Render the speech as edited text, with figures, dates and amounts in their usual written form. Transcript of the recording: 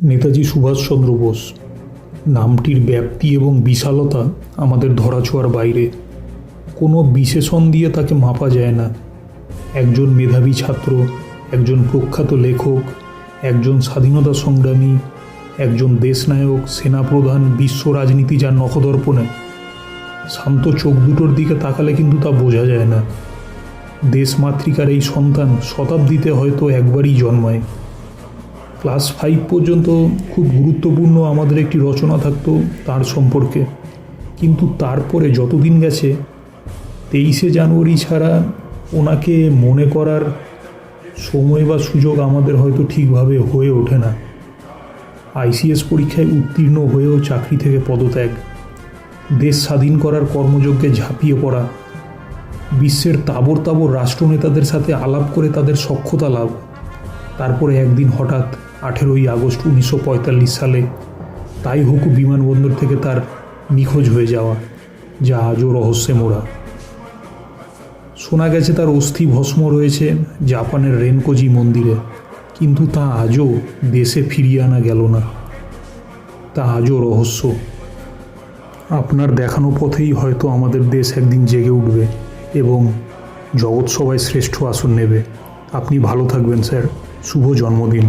নেতাজি সুভাষচন্দ্র বোস নামটির ব্যাপ্তি এবং বিশালতা আমাদের ধরাছোঁয়ার বাইরে। কোনো বিশেষণ দিয়ে তাকে মাপা যায় না। একজন মেধাবী ছাত্র, একজন প্রখ্যাত লেখক, একজন স্বাধীনতা সংগ্রামী, একজন দেশনায়ক, সেনাপ্রধান, বিশ্ব রাজনীতি যার নখদর্পণে। শান্ত চোখ দুটোর দিকে তাকালে কিন্তু তা বোঝা যায় না। দেশমাতৃকার এই সন্তান শতাব্দীতে হয়তো একবারই জন্মায়। ক্লাস 5 পর্যন্ত খুব গুরুত্বপূর্ণ আমাদের একটি রচনা থাকতো তার সম্পর্কে, কিন্তু তারপরে যতদিন গেছে 23শে জানুয়ারি ছাড়া ওনাকে মনে করার সময় বা সুযোগ আমাদের হয়তো ঠিকভাবে হয়ে ওঠে না। আইসিএস পরীক্ষায় উত্তীর্ণ হয়েও চাকরি থেকে পদত্যাগ, দেশ স্বাধীন করার কর্মযজ্ঞে ঝাঁপিয়ে পড়া, বিশ্বের তাবর তাবর রাষ্ট্রনেতাদের সাথে আলাপ করে তাদের সখ্যতা লাভ, তারপরে একদিন হঠাৎ 18ই আগস্ট 1945 সালে তাইহুকু বিমানবন্দর থেকে তার নিখোঁজ হয়ে যাওয়া, যা আজও রহস্যে মোড়া। শোনা গেছে তার অস্থি ভস্ম রয়েছে জাপানের রেনকোজি মন্দিরে, কিন্তু তা আজও দেশে ফিরিয়ে আনা গেল না। তা আজও রহস্য। আপনার দেখানো পথেই হয়তো আমাদের দেশ একদিন জেগে উঠবে এবং জগৎ সভায় শ্রেষ্ঠ আসন নেবে। আপনি ভালো থাকবেন স্যার। শুভ জন্মদিন।